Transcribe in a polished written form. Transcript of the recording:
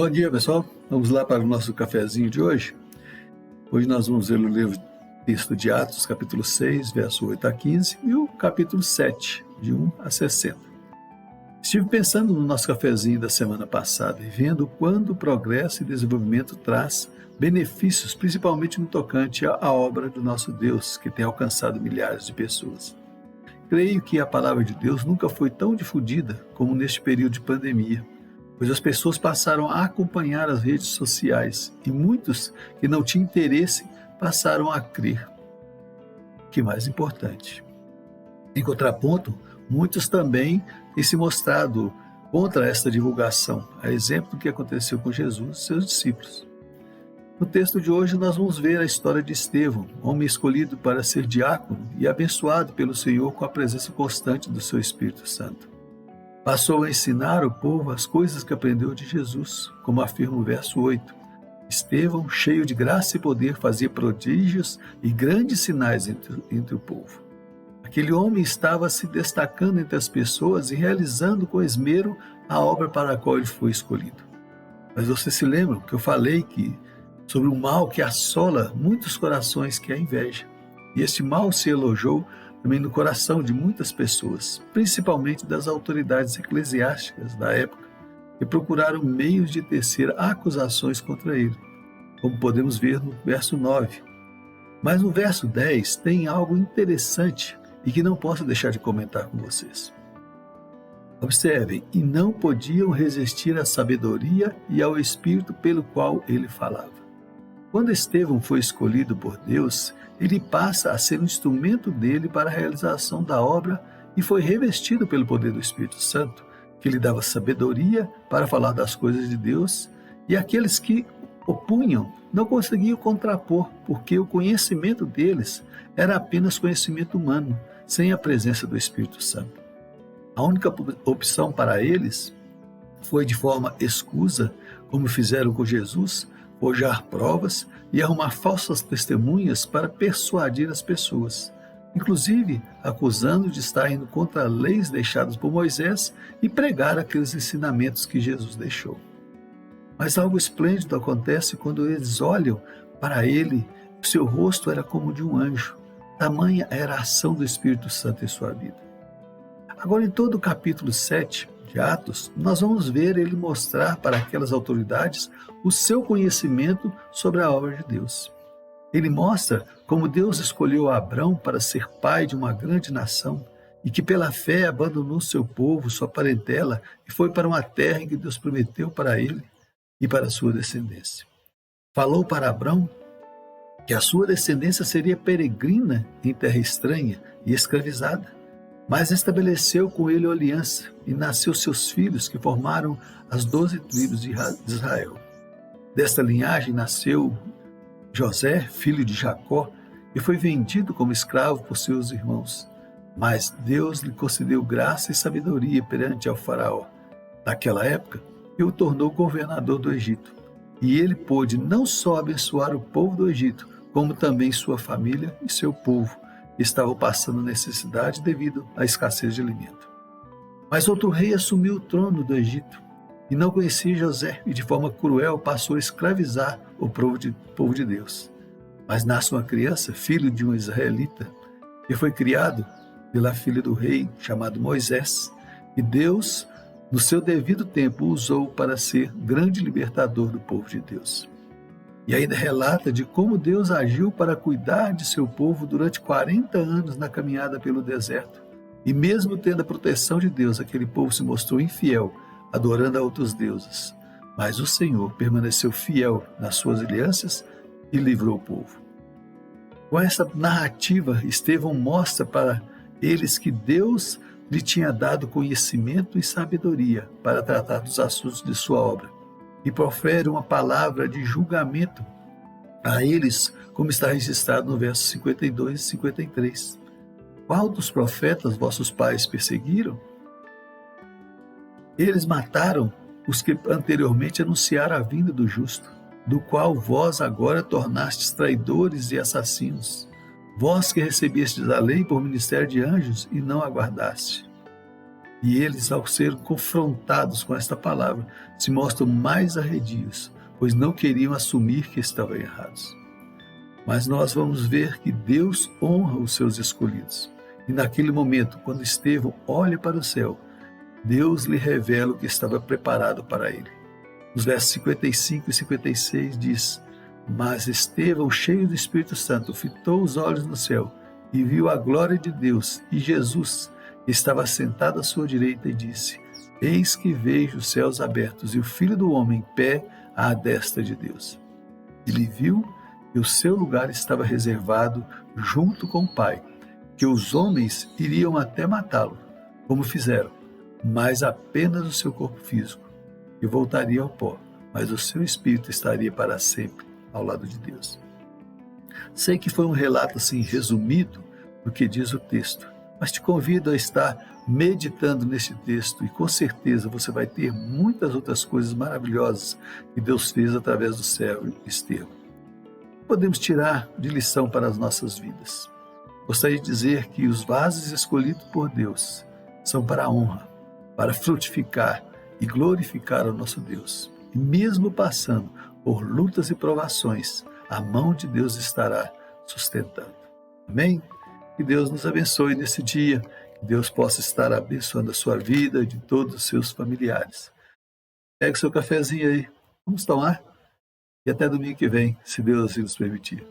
Bom dia, pessoal. Vamos lá para o nosso cafezinho de hoje. Hoje nós vamos ler o livro texto de Atos, capítulo 6, verso 8 a 15, e o capítulo 7, de 1 a 60. Estive pensando no nosso cafezinho da semana passada e vendo quando o progresso e desenvolvimento traz benefícios, principalmente no tocante à obra do nosso Deus, que tem alcançado milhares de pessoas. Creio que a palavra de Deus nunca foi tão difundida como neste período de pandemia, pois as pessoas passaram a acompanhar as redes sociais e muitos que não tinham interesse passaram a crer. O que mais importante. Em contraponto, muitos também têm se mostrado contra esta divulgação, a exemplo do que aconteceu com Jesus e seus discípulos. No texto de hoje nós vamos ver a história de Estevão, homem escolhido para ser diácono e abençoado pelo Senhor com a presença constante do seu Espírito Santo. Passou a ensinar ao povo as coisas que aprendeu de Jesus, como afirma o verso 8. Estevão, cheio de graça e poder, fazia prodígios e grandes sinais entre o povo. Aquele homem estava se destacando entre as pessoas e realizando com esmero a obra para a qual ele foi escolhido. Mas vocês se lembram que eu falei sobre o mal que assola muitos corações, que é a inveja. E este mal se alojou também no coração de muitas pessoas, principalmente das autoridades eclesiásticas da época, que procuraram meios de tecer acusações contra ele, como podemos ver no verso 9. Mas no verso 10 tem algo interessante e que não posso deixar de comentar com vocês. Observem, e não podiam resistir à sabedoria e ao Espírito pelo qual ele falava. Quando Estevão foi escolhido por Deus, ele passa a ser um instrumento dele para a realização da obra e foi revestido pelo poder do Espírito Santo, que lhe dava sabedoria para falar das coisas de Deus, e aqueles que opunham não conseguiam contrapor, porque o conhecimento deles era apenas conhecimento humano, sem a presença do Espírito Santo. A única opção para eles foi, de forma escusa, como fizeram com Jesus, forjar provas e arrumar falsas testemunhas para persuadir as pessoas, inclusive acusando de estar indo contra leis deixadas por Moisés e pregar aqueles ensinamentos que Jesus deixou. Mas algo esplêndido acontece quando eles olham para ele, o seu rosto era como de um anjo, tamanha era a ação do Espírito Santo em sua vida. Agora, em todo o capítulo 7 de Atos, nós vamos ver ele mostrar para aquelas autoridades o seu conhecimento sobre a obra de Deus. Ele mostra como Deus escolheu Abrão para ser pai de uma grande nação e que pela fé abandonou seu povo, sua parentela e foi para uma terra em que Deus prometeu para ele e para a sua descendência. Falou para Abrão que a sua descendência seria peregrina em terra estranha e escravizada, mas estabeleceu com ele aliança e nasceu seus filhos, que formaram as 12 tribos de Israel. Desta linhagem nasceu José, filho de Jacó, e foi vendido como escravo por seus irmãos. Mas Deus lhe concedeu graça e sabedoria perante ao faraó. Naquela época, e o tornou governador do Egito. E ele pôde não só abençoar o povo do Egito, como também sua família e seu povo, estavam passando necessidade devido à escassez de alimento. Mas outro rei assumiu o trono do Egito e não conhecia José e de forma cruel passou a escravizar o povo de Deus. Mas nasce uma criança, filho de um israelita, que foi criado pela filha do rei, chamado Moisés, e Deus, no seu devido tempo, o usou para ser grande libertador do povo de Deus. E ainda relata de como Deus agiu para cuidar de seu povo durante 40 anos na caminhada pelo deserto. E mesmo tendo a proteção de Deus, aquele povo se mostrou infiel, adorando a outros deuses. Mas o Senhor permaneceu fiel nas suas alianças e livrou o povo. Com essa narrativa, Estevão mostra para eles que Deus lhe tinha dado conhecimento e sabedoria para tratar dos assuntos de sua obra. E profere uma palavra de julgamento a eles, como está registrado no verso 52 e 53. Qual dos profetas vossos pais perseguiram? Eles mataram os que anteriormente anunciaram a vinda do justo, do qual vós agora tornastes traidores e assassinos. Vós que recebestes a lei por ministério de anjos e não aguardaste. E eles, ao ser confrontados com esta palavra, se mostram mais arredios, pois não queriam assumir que estavam errados. Mas nós vamos ver que Deus honra os seus escolhidos. E naquele momento, quando Estevão olha para o céu, Deus lhe revela o que estava preparado para ele. Nos versos 55 e 56 diz: Mas Estevão, cheio do Espírito Santo, fitou os olhos no céu e viu a glória de Deus e Jesus, que estava sentado à sua direita, e disse: Eis que vejo os céus abertos e o Filho do Homem em pé à destra de Deus. Ele viu que o seu lugar estava reservado junto com o Pai, que os homens iriam até matá-lo, como fizeram, mas apenas o seu corpo físico, e voltaria ao pó, mas o seu espírito estaria para sempre ao lado de Deus. Sei que foi um relato assim resumido do que diz o texto, mas te convido a estar meditando nesse texto e com certeza você vai ter muitas outras coisas maravilhosas que Deus fez através do servo Estevão. Podemos tirar de lição para as nossas vidas. Gostaria de dizer que os vasos escolhidos por Deus são para a honra, para frutificar e glorificar o nosso Deus. E mesmo passando por lutas e provações, a mão de Deus estará sustentando. Amém? Que Deus nos abençoe nesse dia, que Deus possa estar abençoando a sua vida e de todos os seus familiares. Pegue o seu cafezinho aí, vamos tomar? E até domingo que vem, se Deus assim nos permitir.